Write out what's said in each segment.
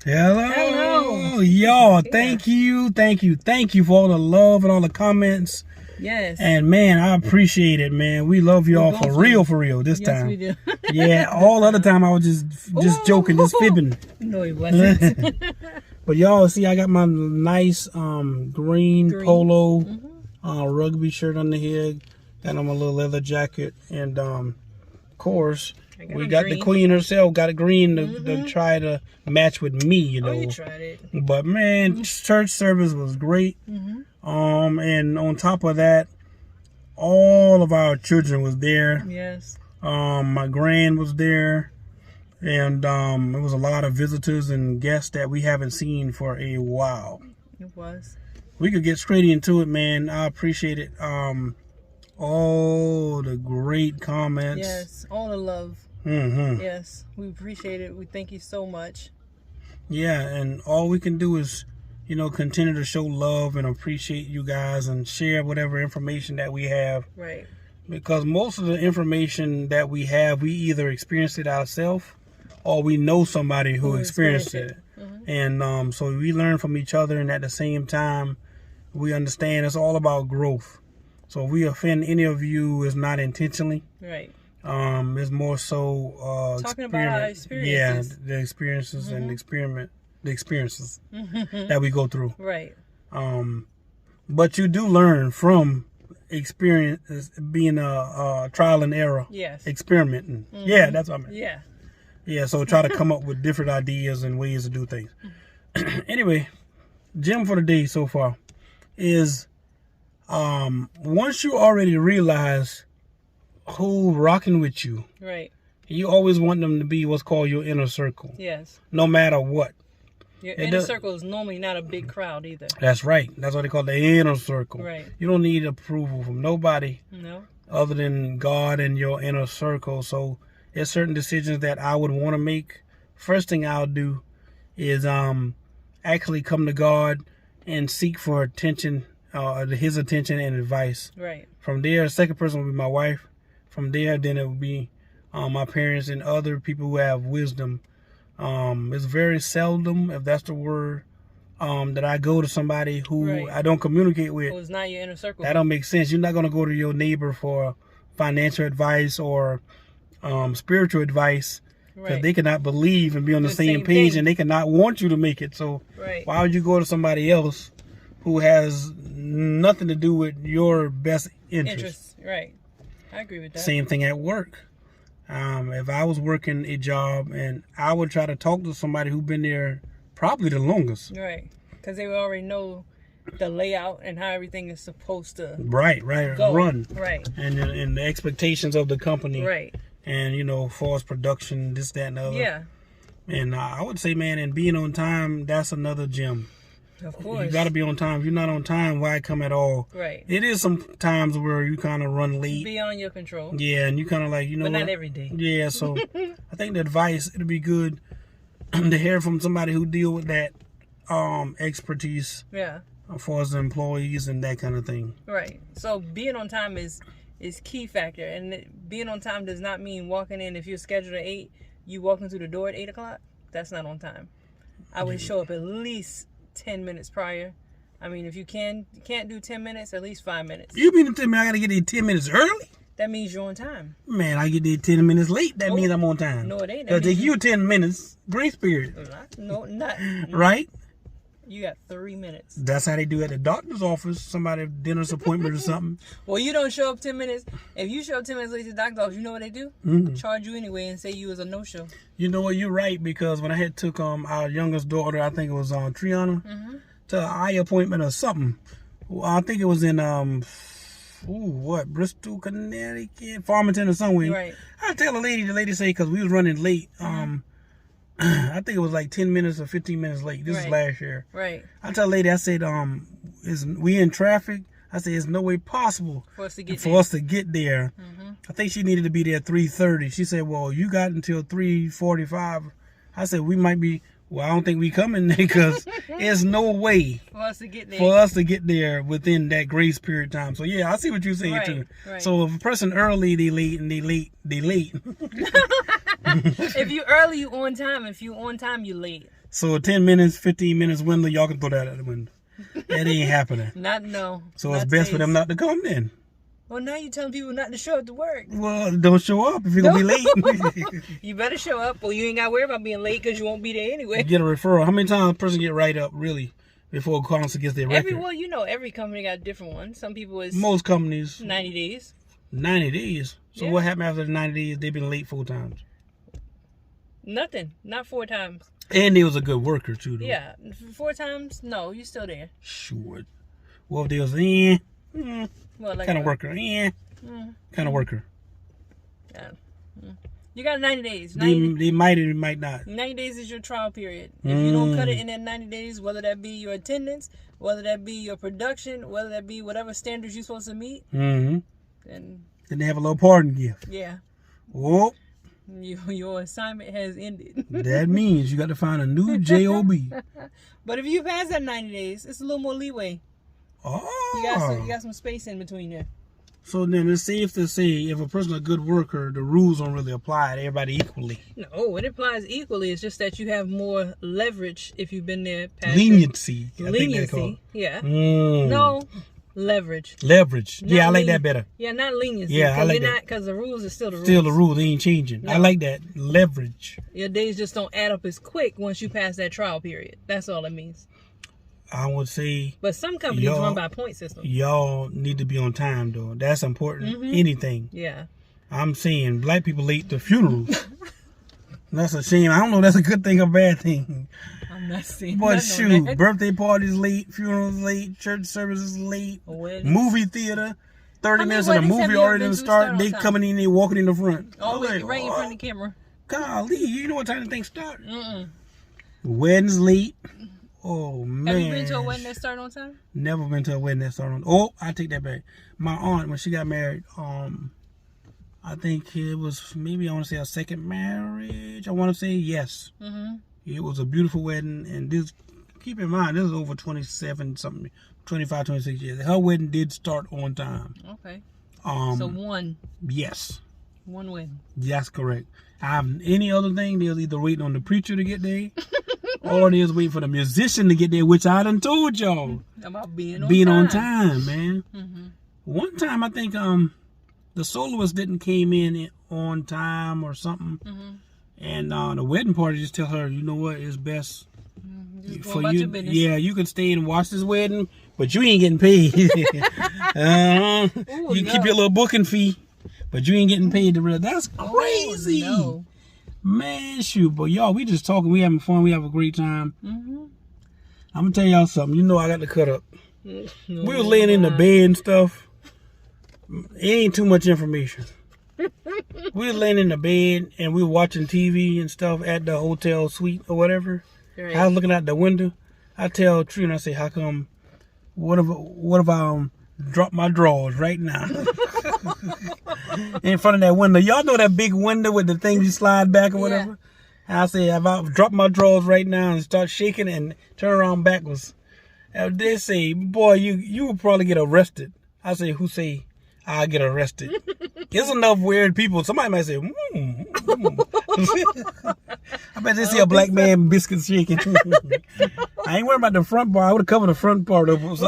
Hello. Y'all, thank you for all the love and all the comments. Yes. And man, I appreciate it, man. We love y'all for real this time. Yes, we do. Yeah, all other time I was just joking, just fibbing. No, he wasn't. But y'all see, I got my nice green polo rugby shirt under here. Got on my little leather jacket, and of course we got the queen herself. Got a green to try to match with me, you know. Oh, you tried it. But man, church service was great. And on top of that, all of our children was there. Yes. My grand was there. And it was a lot of visitors and guests that we haven't seen for a while. It was. We could get straight into it, man. I appreciate it. All the great comments. Yes, all the love. Yes, we appreciate it. We thank you so much. Yeah, and all we can do is, you know, continue to show love and appreciate you guys and share whatever information that we have. Right. Because most of the information that we have, we either experienced it ourselves or we know somebody who experienced it. And so we learn from each other, and at the same time, we understand it's all about growth. So if we offend any of you, it's not intentionally. Right. It's more so talking about our experiences. Yeah, the experiences and the experiences that we go through. Right. But you do learn from experience, being a trial and error. Yes. Experimenting. Yeah, that's what I mean. Yeah. Yeah, so try to come up with different ideas and ways to do things. Anyway, gem for the day so far is once you already realize who rocking with you, right, you always want them to be what's called your inner circle. Yes. No matter what. Your inner circle is normally not a big crowd either. That's right. That's what they call the inner circle. Right. You don't need approval from nobody. No. Other than God and your inner circle. So there's certain decisions that I would want to make. First thing I'll do is actually come to God and seek for attention, His attention and advice. Right. From there, the second person will be my wife. From there, then it will be my parents and other people who have wisdom. It's very seldom, if that's the word, that I go to somebody who I don't communicate with. Well, it's not your inner circle. That don't make sense. You're not going to go to your neighbor for financial advice or spiritual advice, because they cannot believe and be on the same page thing. And they cannot want you to make it. So why would you go to somebody else who has nothing to do with your best interest? Right. I agree with that. Same thing at work. If I was working a job and I would try to talk to somebody who's been there probably the longest. Right. Because they already know the layout and how everything is supposed to run. Right. And the expectations of the company. Right. And, you know, false production, this, that, and the other. Yeah. And I would say, man, and being on time, that's another gem. Of course. You got to be on time. If you're not on time, why come at all? Right. It is some times where you kind of run late. Beyond your control. Yeah, and you kind of like, you know, but not every day. Yeah, so I think the advice, it'll be good to hear from somebody who deal with that expertise. Yeah. For us employees and that kind of thing. Right. So being on time is key factor, and being on time does not mean walking in. If you're scheduled at 8, you walk into the door at 8 o'clock. That's not on time. I would show up at least 10 minutes prior. I mean, if you can't do 10 minutes, at least 5 minutes. You mean to tell me I gotta get there 10 minutes early? That means you're on time. Man, I get there 10 minutes late. That means I'm on time. No, it ain't. Because take you 10 minutes grace period. No, not. Right? You got 3 minutes. That's how they do at the doctor's office. Somebody dinner's appointment or something. Well, you don't show up 10 minutes. If you show up 10 minutes late to the doctor's office, you know what they do? Charge you anyway and say you was a no-show. You know what? You're right, because when I had took our youngest daughter, I think it was Triana, to an eye appointment or something. I think it was in Bristol, Connecticut, Farmington or somewhere. Right. I tell the lady say, because we was running late. I think it was like 10 minutes or 15 minutes late. This is last year. Right. I tell the lady, I said, we in traffic? I said, there's no way possible for us to get there. I think she needed to be there at 3:30. She said, well, you got until 3:45. I said, we might be, well, I don't think we coming there, because there's no way for us to get there within that grace period time. So yeah, I see what you're saying too. Right. So if a person early, they late, and they late. If you early, you on time. If you on time, you late. So 10 minutes, 15 minutes window, y'all can throw that out the window. That ain't happening. No. So it's best for them not to come then. Well, now you're telling people not to show up to work. Well, don't show up if you're going to be late. You better show up, or you ain't got to worry about being late because you won't be there anyway. You get a referral. How many times a person get right up, really, before council gets their record? Every company got a different one. Some people is most companies 90 days. 90 days. So what happened after the 90 days? They've been late 4 times. Nothing. Not 4 times. And they was a good worker too, though. Yeah, 4 times. No, you still there. Sure. Well, if they was like kind of worker, kind of worker. Yeah. You got 90 days. They might or might not. 90 days is your trial period. If you don't cut it in that 90 days, whether that be your attendance, whether that be your production, whether that be whatever standards you're supposed to meet, then they have a little pardon gift. Yeah. Oh. Your assignment has ended. That means you got to find a new job. But if you pass that 90 days, it's a little more leeway. Oh. You got some space in between there. So then it's safe to say if a person's a good worker, the rules don't really apply to everybody equally. No, it applies equally. It's just that you have more leverage if you've been there past leniency. Leniency. Yeah. No. Leverage. Yeah, I like that better. Yeah, not leniency. Yeah, I like that. Because the rules are still the rules. Still the rules. They ain't changing. No. I like that. Leverage. Your days just don't add up as quick once you pass that trial period. That's all it means. I would say. But some companies run by point system. Y'all need to be on time, though. That's important. Anything. Yeah. I'm saying black people late to funerals. That's a shame. I don't know if that's a good thing or bad thing. I'm not saying But shoot, birthday parties late, funerals late, church services late, movie theater, 30 minutes of the movie already didn't start. They coming in, they walking in the front. Oh, wait, right in front of the camera. Golly, you know what time the thing start? Weddings late. Oh, man. Have you been to a wedding that started on time? Never been to a wedding that started on time. Oh, I take that back. My aunt, when she got married, I think it was maybe, I want to say, a second marriage. I want to say yes. It was a beautiful wedding. And this, keep in mind, this is over 25, 26 years. Her wedding did start on time. Okay. So one. Yes. One wedding. That's correct. Any other thing, they was either waiting on the preacher to get there, or they was waiting for the musician to get there, which I done told y'all. About being on time, man. One time, I think the soloist didn't came in on time or something. And the wedding party just tell her, you know what, it's best for you. Yeah, you can stay and watch this wedding, but you ain't getting paid. You can keep your little booking fee, but you ain't getting paid to real. That's crazy. No. Man, shoot. But y'all, we just talking. We having fun. We have a great time. I'm going to tell y'all something. You know I got to cut up. We was laying in the bed and stuff. It ain't too much information. We were laying in the bed and we were watching TV and stuff at the hotel suite or whatever. Right. I was looking out the window. I tell Trina, I say, how come, what if I drop my drawers right now? In front of that window. Y'all know that big window with the thing you slide back or whatever? Yeah. I say, if I drop my drawers right now and start shaking and turn around backwards, they say, boy, you will probably get arrested. I say, who say I'll get arrested? There's enough weird people. Somebody might say, I bet they see a black man biscuits shaking. I ain't worried about the front part. I would have covered the front part of it.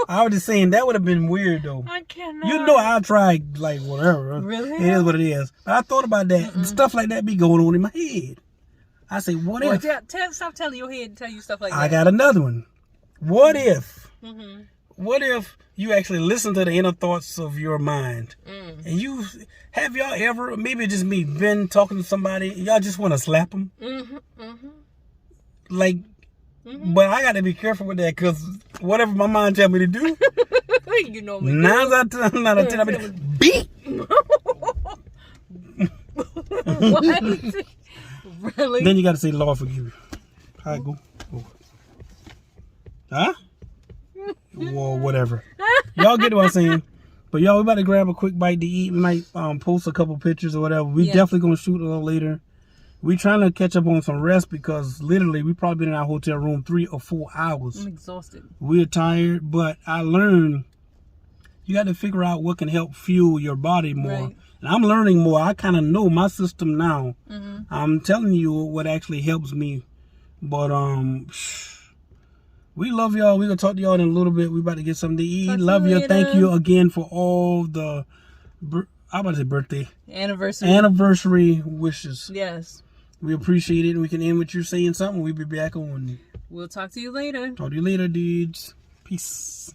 I was just saying that would have been weird though. I cannot. You know I tried like whatever. Really? It is what it is. But I thought about that. Stuff like that be going on in my head. I say, what if? Stop telling your head to tell you stuff like that. I got another one. What if? What if you actually listen to the inner thoughts of your mind? And have y'all ever, maybe just me, been talking to somebody, y'all just want to slap them? Like, but I got to be careful with that because whatever my mind tell me to do, you know me. 9 out of 10, I mean, beat. What? Really? Then you got to say, Lord, forgive me. How I go? Huh? Or whatever. Y'all get what I'm saying. But y'all, we about to grab a quick bite to eat. We might post a couple pictures or whatever. We definitely going to shoot a little later. We trying to catch up on some rest because literally we probably been in our hotel room 3 or 4 hours. I'm exhausted. We're tired, but I learned you got to figure out what can help fuel your body more. Right. And I'm learning more. I kind of know my system now. I'm telling you what actually helps me But we love y'all. We're gonna talk to y'all in a little bit. We about to get something to eat. Love you. Thank you again for all the I'm about to say birthday. Anniversary wishes. Yes. We appreciate it. And we can end with you saying something. We'll be back on. We'll talk to you later. Talk to you later, dudes. Peace.